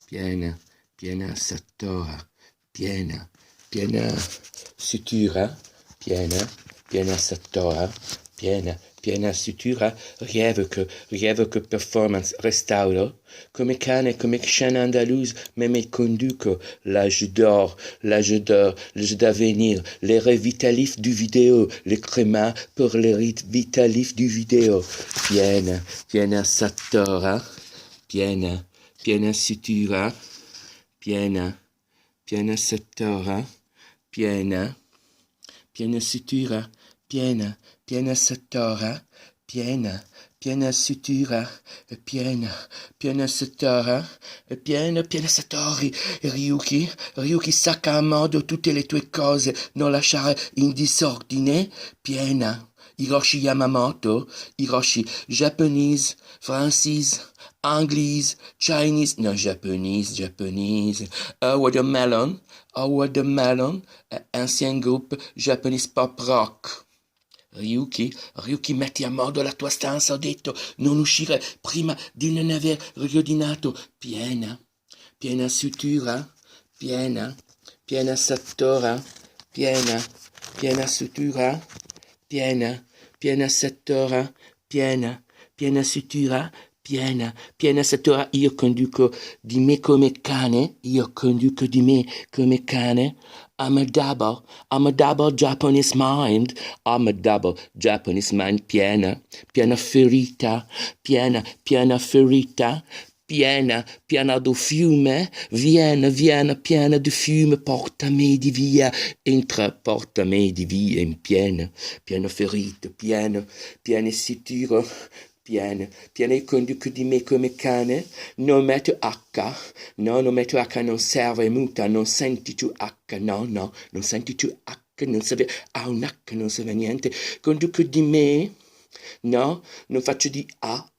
piena, piena Satora, piena, piena sutura, piena, piena Satora, piena, piena sutura, rêve che performance restauro, come cane, come chien andalouse, me conduco, l'âge d'or, l'âge d'avenir, les revitalistes du vidéo, les crémas pour les revitalistes du vidéo, piena, piena Satora, piena, piena sutura, piena, piena Satora, piena, piena sutura, piena, piena Satora, piena, piena sutura, piena, piena Satora, piena, piena Satori, Ryuki sacca a modo tutte le tue cose, non lasciare in disordine, piena, Hiroshi Yamamoto, Hiroshi, Japanese, Francis, Anglese, Chinese, no, Japanese, Watermelon, ancien groupe Japanese pop rock. Ryuki, metti a modo la tua stanza, ho detto, non uscire prima di non aver riordinato, piena, piena sutura, piena, piena Satora, piena, piena sutura, piena, piena Satora, piena, piena sutura, piena, piena Satora, io conduco di me come cane, I'm a double Japanese mind, piena, piena ferita, piena, piena ferita, piena, piena do fiume, viena, piena do fiume, portami di via, portami di via in piena, piena ferita, piena, piena sicuro, piena, io conduco di me come cane, non metto H, no, non metto H, non serve muta, non senti tu H, no, non senti tu H, non serve, un H, non serve niente, conduco di me, no, non faccio di A,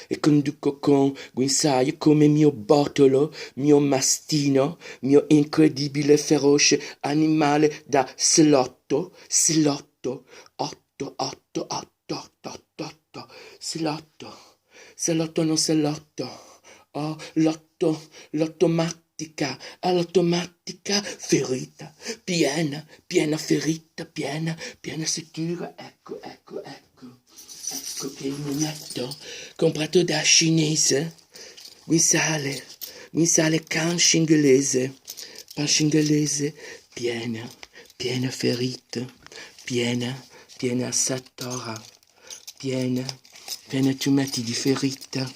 e conduco con guinzaglio come mio bottolo, mio mastino, mio incredibile feroce animale da slotto, 8, selotto non selotto, oh, l'automatica, all'automatica, ferita, piena, ferita, piena sicura, ecco che mi metto, comprato da cinese, guisale, pan cingalese, piena ferita, piena Satora, piena tu metti di ferita,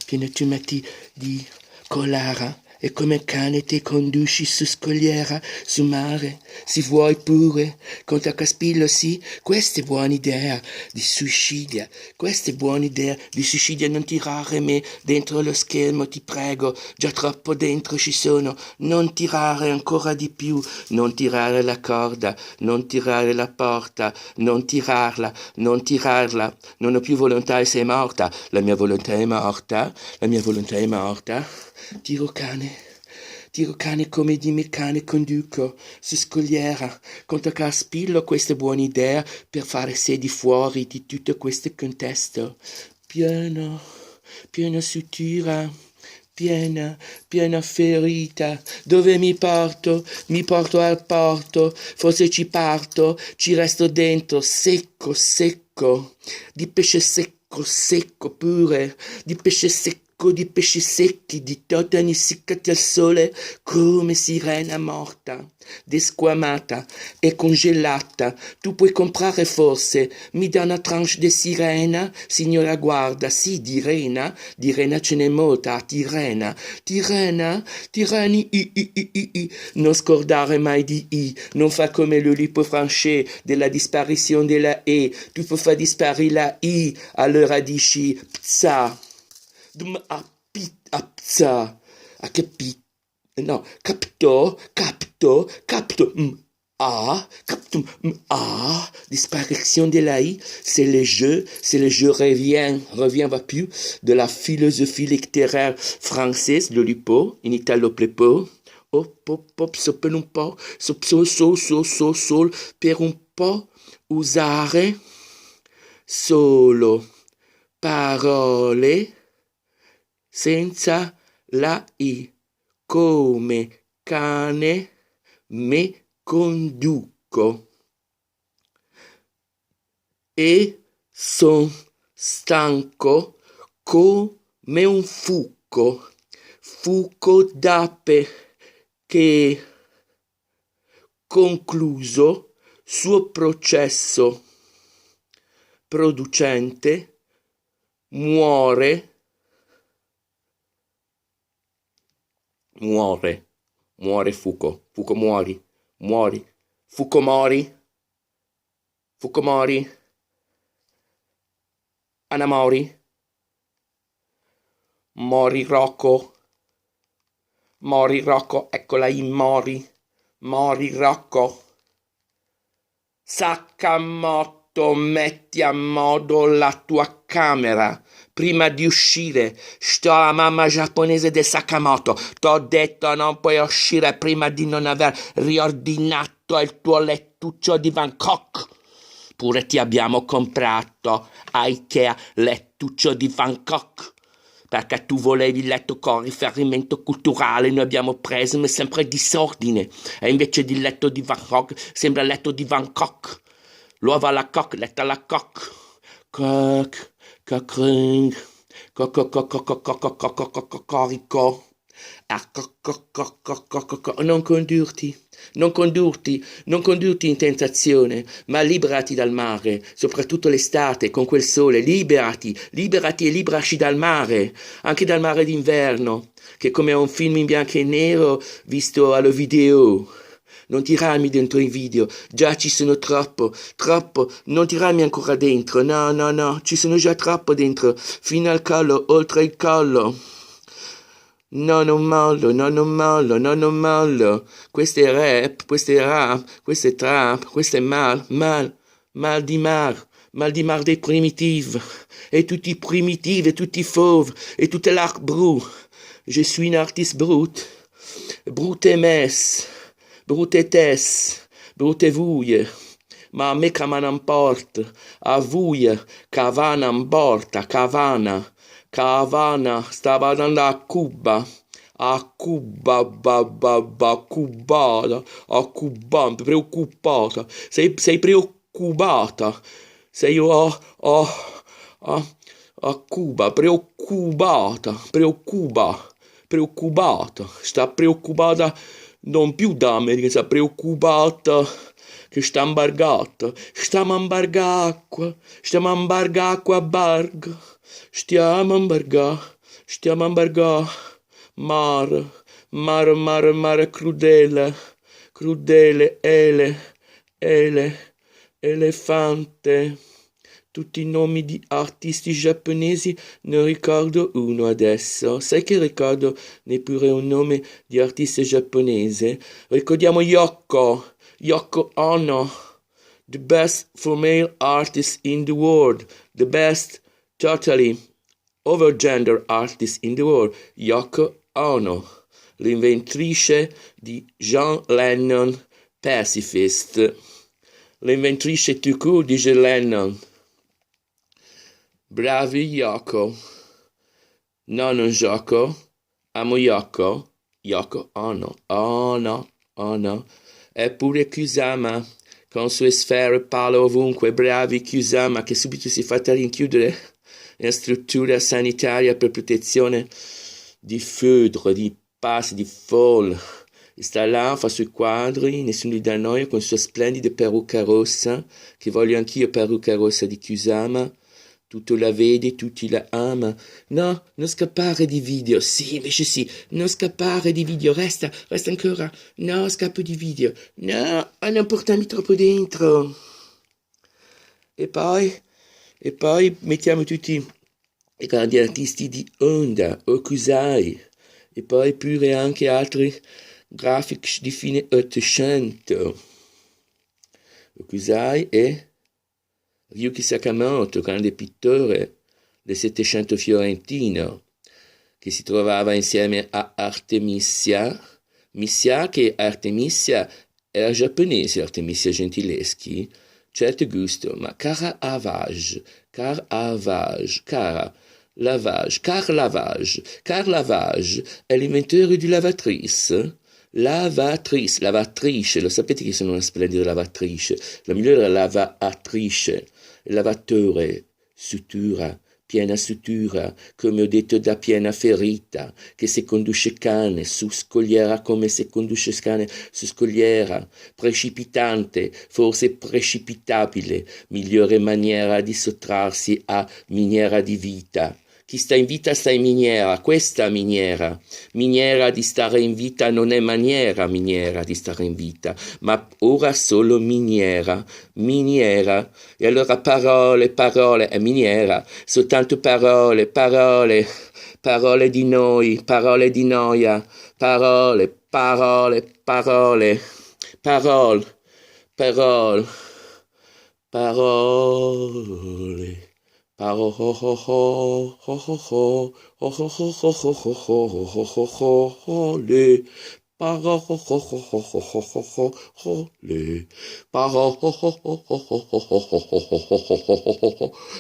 piena tu metti di collara, e come cane ti conduci su scogliera, su mare, se vuoi pure, con ta caspillo sì, questa è buona idea di suicidio, non tirare me dentro lo schermo, ti prego, già troppo dentro ci sono, non tirare ancora di più, non tirare la corda, non tirare la porta, non tirarla, non ho più volontà e sei morta, la mia volontà è morta, tiro cane come di me cane conduco, su scogliera, contro caspillo questa è buona idea per fare sedi fuori di tutto questo contesto, piena sutura, piena ferita, dove mi porto al porto, forse ci parto, ci resto dentro, secco, di pesce secco pure, di pesce secchi, di totani seccati al sole, come sirena morta, desquamata e congelata. Tu puoi comprare forse, mi dà una tranche di sirena, signora guarda, sì, di rena ce n'è molta, tireni, non scordare mai di i, non fa come l'Ulipo Franché della disparizione della E, tu puoi far disparire la I, allora dici pza. Apza, a capito, no, capto, disparition de la I, c'est le jeu revient va plus de la philosophie littéraire française, l'Olipo, in italo plepo, per un po', sol, per un po' usare solo parole senza la I, come cane me conduco e son stanco come un fuoco d'ape che concluso suo processo producente muore Fuco muori, Fuco mori, Anamori, Mori Rocco, eccola I, Mori Rocco, Sakamoto, metti a modo la tua camera prima di uscire. Sto alla mamma giapponese di Sakamoto. T'ho detto non puoi uscire prima di non aver riordinato il tuo lettuccio di Bangkok. Pure ti abbiamo comprato a Ikea lettuccio di Bangkok. Perché tu volevi il letto con riferimento culturale, noi abbiamo preso sempre disordine. E invece di letto di Bangkok sembra letto di Bangkok. L'uovo alla coque, letto alla coque. Cockring, cocorico. Non condurti in tentazione, ma liberati dal mare, soprattutto l'estate, con quel sole, liberati e liberaci dal mare, anche dal mare d'inverno, che è come un film in bianco e nero visto allo video. Non tirarmi dentro i video, già ci sono troppo, non tirarmi ancora dentro, no, ci sono già troppo dentro, fino al collo, oltre il collo. No, non mollo, questo è rap, questo è rap, questo è trap, questo è mal di mar dei primitives, et tutti primitifs, et tutti fauves, et tout l'arc brut. Je suis un artiste brut brute vuie, ma a me che me n'importa, a vuie, cavana importa, cavana, stava andando a Cuba, cubata, preoccupata, sei preoccupata, sei a Cuba, preoccupata, sta preoccupata non più d'America, sta preoccupata che sta imbargata, stiamo a imbargare acqua a barca, stiamo a imbargare mare crudele, elefante. Tutti i nomi di artisti giapponesi, ne ricordo uno adesso. Sai che ricordo neppure un nome di artista giapponese? Ricordiamo Yoko Ono, the best female artist in the world, the best totally overgender artist in the world, Yoko Ono, l'inventrice di John Lennon, pacifist, l'inventrice tout court di John Lennon. Bravi Yoko. No, non gioco. Amo Yoko Ono. Oh no. Eppure Kusama, con sue sfere palo ovunque. Bravi Kusama, che subito si fa rinchiudere in struttura sanitaria per protezione di foudre, di passi, di folle. Sta là, fa sui quadri, nessuno gli dà noia, con sua splendida parrucca rossa, che voglio anch'io parrucca rossa di Kusama. Tutto la vede, tutti la ama. No, non scappare di video. Sì, invece sì, non scappare di video. Resta ancora. No, scappo di video. No, non portarmi troppo dentro. E poi mettiamo tutti i grandi artisti di Honda, Okusai. E poi pure anche altri grafici di fine 800. Okusai e Ryuki Sakamoto, grande pittore del Settecento fiorentino, che si trovava insieme a Artemisia, che Artemisia era giapponese, Artemisia Gentileschi, certo gusto, ma Caravage, Lavage, carlavage. Carlavage è l'inventore di lavatrice. Lavatrice, lo sapete che sono una splendida lavatrice. La migliore è la lavatrice, lavatore, sutura, piena sutura, come ho detto da piena ferita, che se conduce cane su scogliera come se conduce cane su scogliera, precipitante, forse precipitabile, migliore maniera di sottrarsi a miniera di vita. Chi sta in vita sta in miniera, questa miniera. Miniera di stare in vita non è miniera di stare in vita, ma ora solo miniera. E allora parole, è miniera, soltanto parole di noi, parole di noia, parole, parole,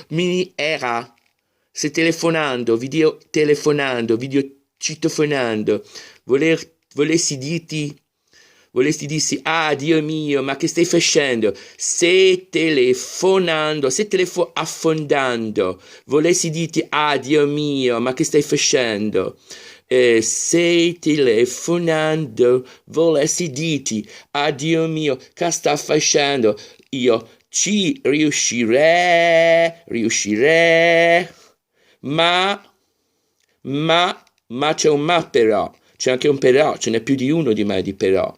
miniera. Se telefonando, video citofonando, volessi dirti, ah Dio mio, ma che stai facendo? Se affondando, volessi dirti, ah Dio mio, ma che stai facendo? Se telefonando, volessi dirti, ah Dio mio, che sta facendo? Io ci riuscirei, ma c'è un ma però, c'è anche un però, ce n'è più di uno di ma di però.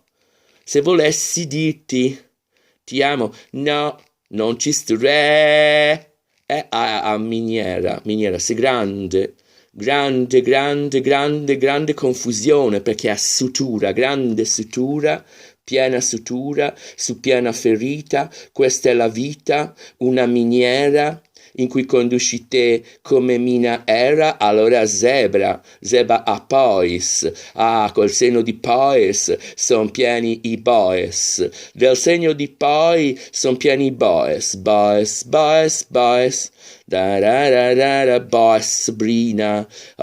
Se volessi dirti ti amo, no, non ci starei. A miniera, se grande confusione, perché ha sutura, grande sutura, piena sutura, su piena ferita. Questa è la vita, una miniera in cui conduci te come mina era, allora zebra a pois, col segno di pois son pieni i boes, del segno di poi son pieni i boes, boes, boes,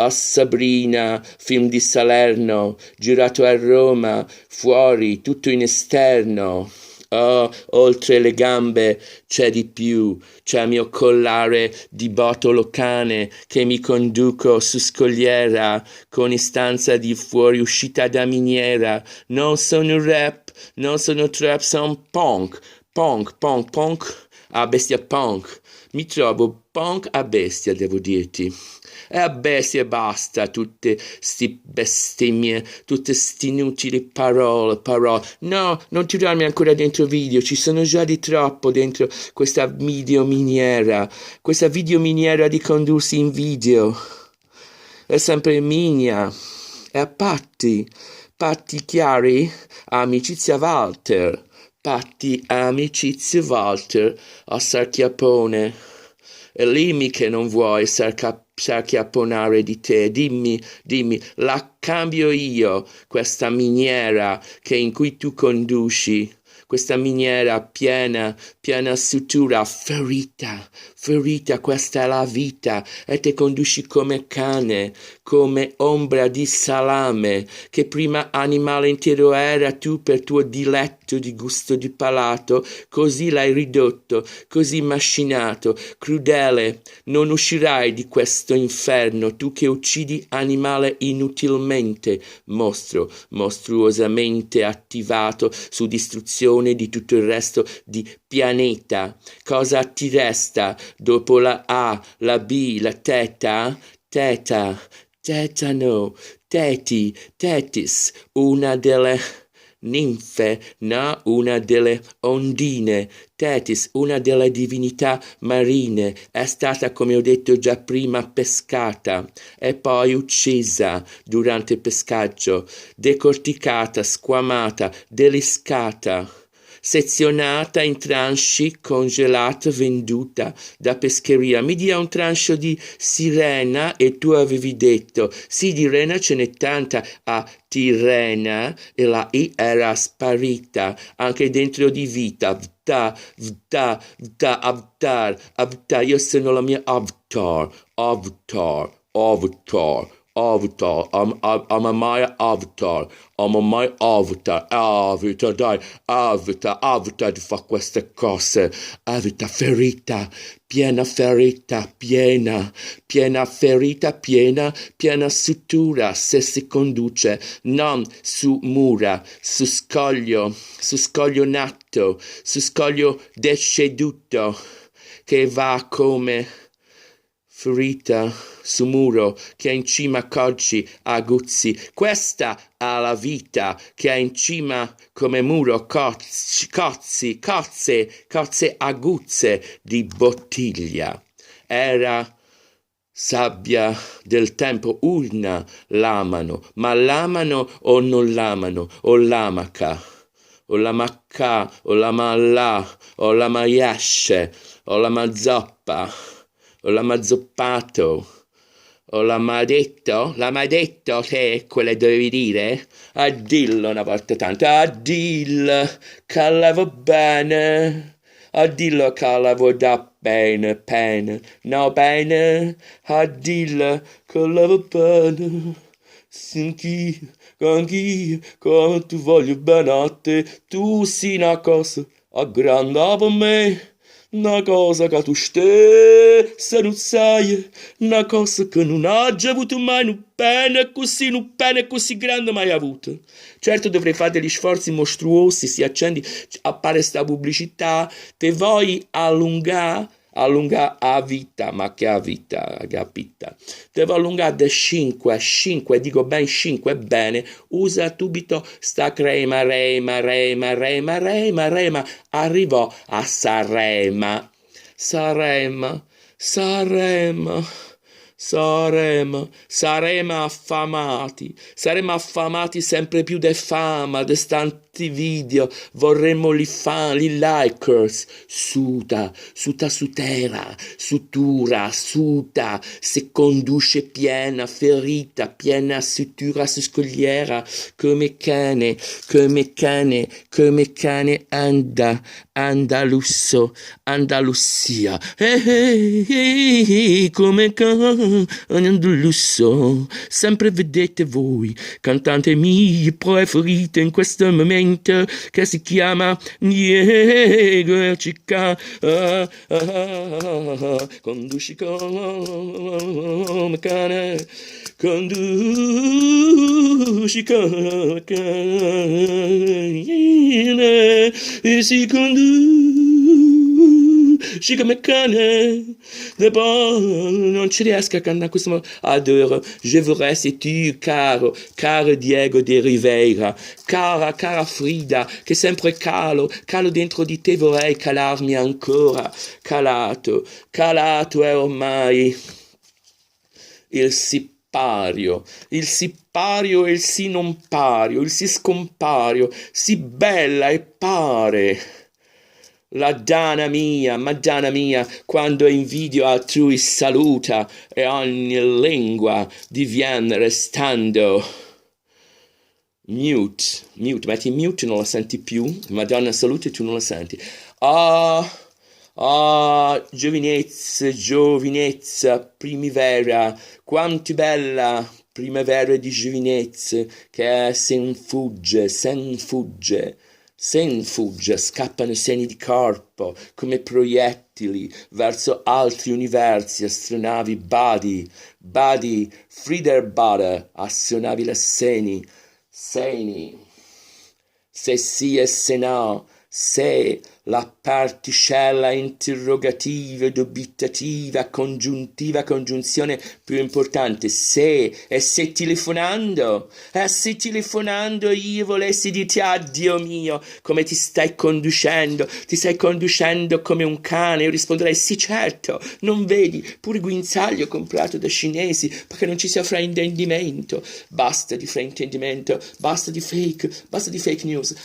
Sabrina, film di Salerno, girato a Roma, fuori, tutto in esterno. Oh, oltre le gambe c'è di più, c'è il mio collare di botolo cane che mi conduco su scogliera con istanza di fuoriuscita da miniera. Non sono rap, non sono trap, sono punk, a bestia punk. Mi trovo punk a bestia, devo dirti. E a bestia e basta, tutte sti bestemmie, tutte sti inutili parole. No, non tirarmi ancora dentro video, ci sono già di troppo dentro questa videominiera di condursi in video. È sempre mia. E a patti chiari, amicizia Walter. Patti, amicizia Walter, a Sarchiappone. È lì che non vuoi sarchiapponare di te, dimmi, la cambio io, questa miniera in cui tu conduci, questa miniera piena sutura, ferita, questa è la vita, e te conduci come cane, come ombra di salame, che prima animale intero era tu per tuo diletto di gusto di palato, così l'hai ridotto, così macinato, crudele, non uscirai di questo inferno, tu che uccidi animale inutilmente, mostro, mostruosamente attivato su distruzione di tutto il resto di pianeta. Cosa ti resta dopo la A, la B, la teta? Tetano, tetis, una delle ninfe, no, una delle ondine, Tetis, una delle divinità marine, è stata, come ho detto già prima, pescata e poi uccisa durante il pescaggio, decorticata, squamata, deliscata. sezionata in tranche, congelata, venduta da pescheria. Mi dia un trancio di sirena e tu avevi detto, sì, di rena ce n'è tanta a Tirrena e la I era sparita, anche dentro di vita, avatar, io sono la mia avatar, I'm a Maya avatar, dai, avatar di fa queste cose, avatar ferita, piena ferita, piena ferita, piena sutura, se si conduce non su mura, su scoglio nato, su scoglio deceduto, che va come ferita su muro, che è in cima cocci aguzzi. Questa ha la vita, che è in cima come muro cozze aguzze di bottiglia. Era sabbia del tempo, urna l'amano, ma l'amano o non l'amano, o l'amaca, o la macca, o la mallà, o la maiesce, o la mazzoppa, o la mazzoppato, o la madetto, che quelle dovevi dire? A dillo una volta tanto, a dillo che lavo bene, a dillo che lavo da bene, no bene, a dillo che lavo bene, anch'io, come tu voglio bene a te, tu sei una cosa aggrandava me. Una cosa che tu stessa non sai, una cosa che non ha già avuto mai un pene così grande mai avuto. Certo dovrei fare degli sforzi mostruosi, si accende, appare sta pubblicità, te vuoi allungare a vita, ma che a vita, capita? Devo allungare da 5, dico ben 5, bene, usa subito sta crema, rema, arrivò a saremo affamati sempre più de fama, de stanti video, vorremmo li fan, li likers, suta, sutura, se conduce piena ferita, piena sutura su scogliera, come cane, Andalusia, come cane andaluso, sempre vedete voi, cantante mie preferite in questo momento, che si chiama Diego Cica, conduci come cane, conduci come cane, e si conduci come cane, e poi non ci riesco a cantare questo modo, adoro, je voudrais c'est tu, caro Diego de Rivera, cara Frida, che sempre calo dentro di te, vorrei calarmi ancora, calato è ormai il sippario e il si non pario, il si scompario, si bella e pare. Madonna mia, quando invidio altrui saluta e ogni lingua diviene restando mute, metti mute, non la senti più, Madonna saluta e tu non la senti. Giovinezza, primavera, quanto bella primavera di giovinezza, che sen fugge, scappano seni di corpo come proiettili verso altri universi, astronavi body, Friederbader, astronavi le seni, se sì e se no, se la particella interrogativa, dubitativa, congiuntiva, congiunzione più importante, se telefonando io volessi dirti addio mio, come ti stai conducendo come un cane, io risponderei sì certo, non vedi, pure guinzaglio comprato da cinesi, perché non ci sia fraintendimento, basta di fraintendimento, basta di fake news,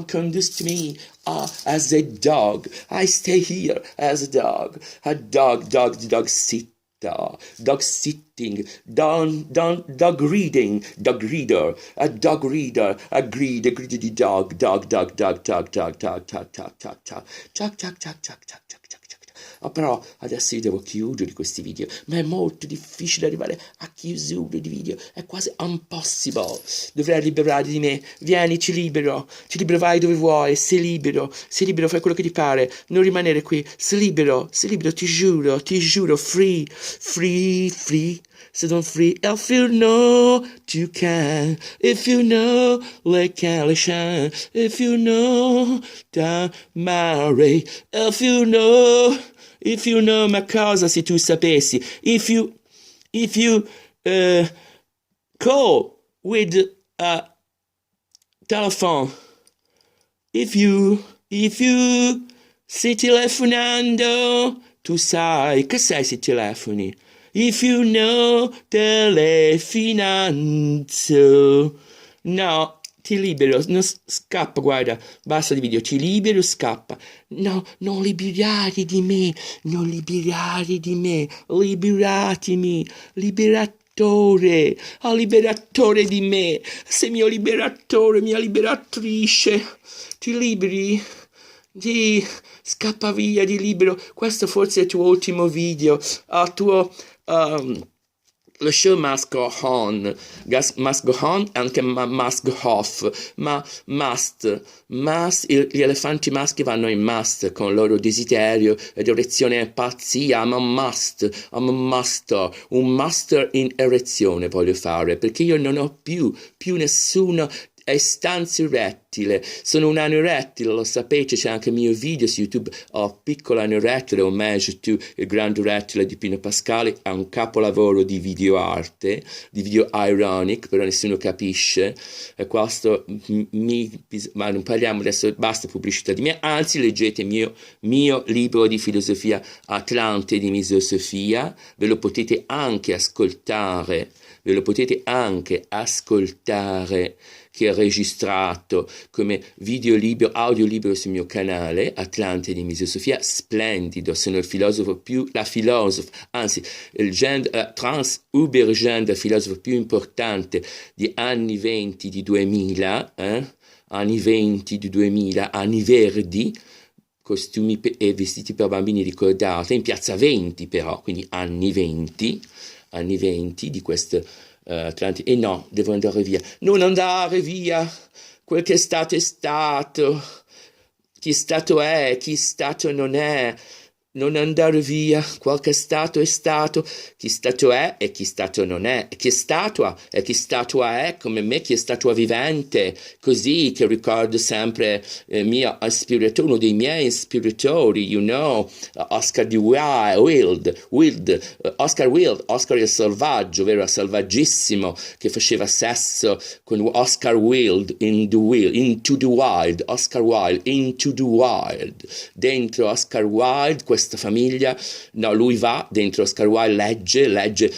conduce me, as a dog. I stay here as a dog. A dog sitter. Dog sitting, dog reading, dog reader, a dog reader, a greedy dog. Oh, però adesso io devo chiudere questi video, ma è molto difficile arrivare a chiusura di video, è quasi impossible. Dovrei liberare di me. Vieni, ci libero, vai dove vuoi, sei libero, fai quello che ti pare, non rimanere qui, sei libero, ti giuro, free, set on free. If you know you can, if you know le can le shine, if you know da mare, if you know ma cosa se tu sapessi, if you call with a telephone, if you stai telefonando, tu sai che sai se telefoni. If you know telefinanzo. No, ti libero, non scappa, guarda, basta di video, ti libero, scappa. No, non liberare di me, liberatemi, liberatore, liberatore di me, sei mio liberatore, mia liberatrice, ti liberi? Di scappa via, di libero. Questo forse è il tuo ultimo video, lo show must go on, anche must go off, ma must, gli elefanti maschi vanno in must con il loro desiderio ed erezione e pazzia. I'm a master, un master in erezione voglio fare, perché io non ho più nessuno istanza erettile, sono un anorettile, lo sapete, c'è anche il mio video su YouTube, piccolo anorettile, o meglio tu, il grande rettile di Pino Pascali, è un capolavoro di video arte, di video ironic, però nessuno capisce, e questo ma non parliamo adesso, basta pubblicità di me, anzi leggete il mio libro di filosofia Atlante di Misosofia, ve lo potete anche ascoltare, che è registrato come audio libero sul mio canale Atlante di Misosofia, splendido, sono il filosofo anzi il trans uber gender filosofo più importante di anni 20 di 2000, anni verdi, costumi e vestiti per bambini, ricordate, in piazza 20 però, quindi anni 20 di questo Atlanti. E no, devo andare via. Non andare via, quel che è stato, chi stato è, chi stato non è. Non andare via, quel che è stato, chi stato è e chi stato non è, e chi è statua e chi statua è, come me, chi è statua vivente, così che ricordo sempre uno dei miei ispiratori, Oscar Wilde, Oscar il selvaggio, vero, selvaggissimo, che faceva sesso con Oscar Wilde Into the Wild, Oscar Wilde, Into the Wild, dentro Oscar Wilde, questa famiglia, no, lui va dentro Oscar Wilde, legge,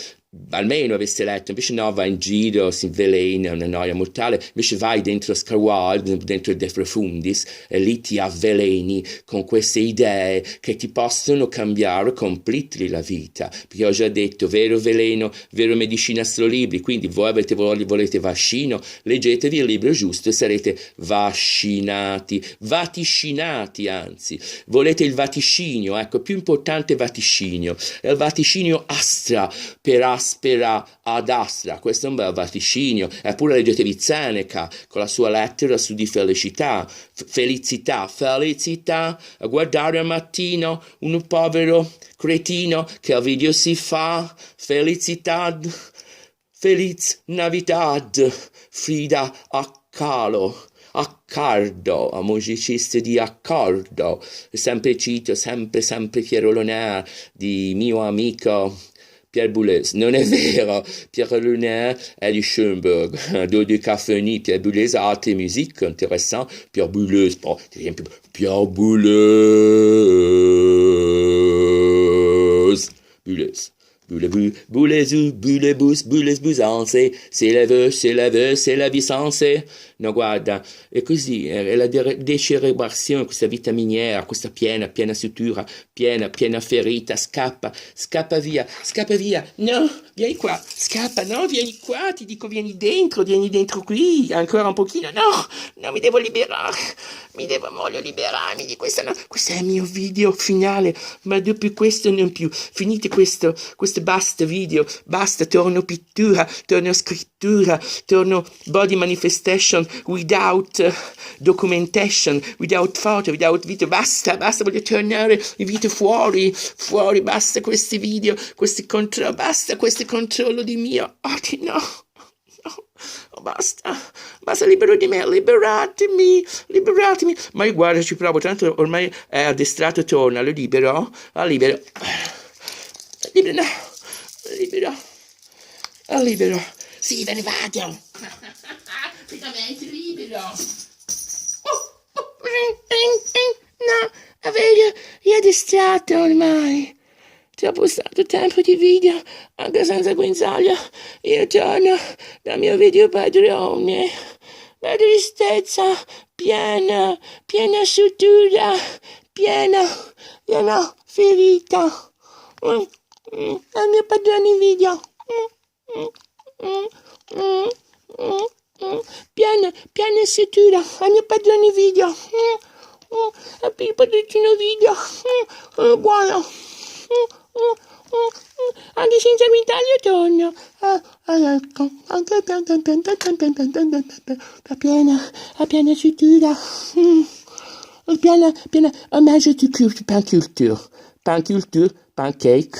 almeno avesse letto, invece no, va in giro, si invelena, è una noia mortale, invece vai dentro Oscar Wilde, dentro il De Profundis, e lì ti avveleni con queste idee che ti possono cambiare completely la vita, perché ho già detto, vero veleno, vero medicina sono libri, quindi voi volete vaccino, leggetevi il libro giusto e sarete vaticinati anzi, volete il vaticinio, ecco, più importante vaticinio, è il vaticinio astra per aspera ad astra, questo è un bel vaticinio, eppure leggetevi Seneca con la sua lettera su di felicità, a guardare al mattino un povero cretino che al video si fa, Feliz Navidad, Frida Accardo, a musicista di accordo, sempre cito, sempre Piero Lunaire, di mio amico Pierre Boulez, non è vero, Pierre Lunaire è di Schoenberg, de Cafoni, Pierre Boulez, arte et musique, intéressant, Pierre Boulez, Boulez-vous, boulez-bous, boulez-bousanze, c'est la vie sensée. No, guarda, è così, è la decelerazione, questa vita miniera, questa piena sutura, piena ferita, scappa via, no, vieni qua, scappa, no, vieni qua, ti dico vieni dentro qui, ancora un pochino, no, mi devo voglio liberarmi di questa, no, questo è il mio video finale, ma dopo questo non più, finite questo basta video, basta, torno pittura, torno scrittura, torno body manifestation, without documentation, without photo, without video, basta, voglio tornare il video fuori, basta questi video, basta questo controllo di mio, no, basta, libero di me, liberatemi, ma io guarda, ci provo, tanto ormai è addestrato, torna, lo libero, sì, ve ne vado. Finalmente libero. No, avevo io distratto ormai. Troppo stato tempo di video, anche senza guinzaglio. Io torno dal mio video padrone. La tristezza piena sutura, piena ferita. Al mio padrone video. Piena sutura, al mio padrone video. Al mio padrone video. Buono. Anche senza guinzaglio torno. Ecco, la piena sutura. Piena, omaggio di culture. Pancake,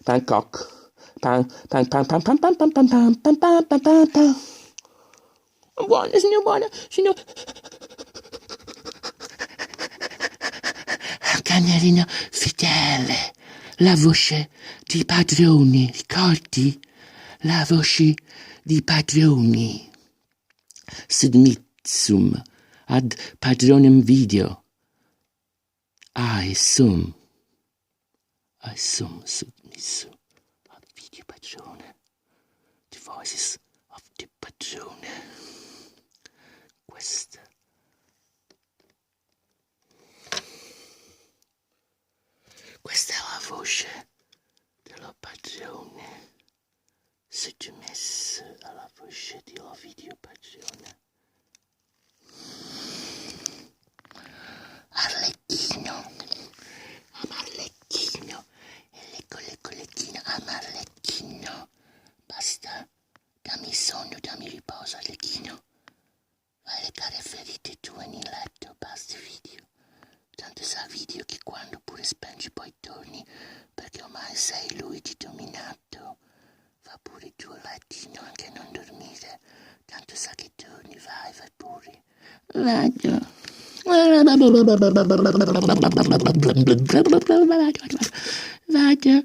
Bangkok. Pan. Buona, signor buona, signor. Cagnolino fedele, la voce di padroni, ricordi? La voce di padroni. Submissum ad padronem video. I sum submissum ad video padrone. The voices of the padrone. Questa è la voce dello padrone, sottomessa alla voce dello video padrone. Arlecchino, lecchino, Arlecchino, basta, dammi sonno, dammi riposo, Arlecchino, vai a leccare ferite tue nel letto, basta video. Tanto sa video che quando pure spengi poi torni, perché ormai sei lui di dominato. Va pure tu a lettino anche non dormire, tanto sa che torni, vai pure. Vado.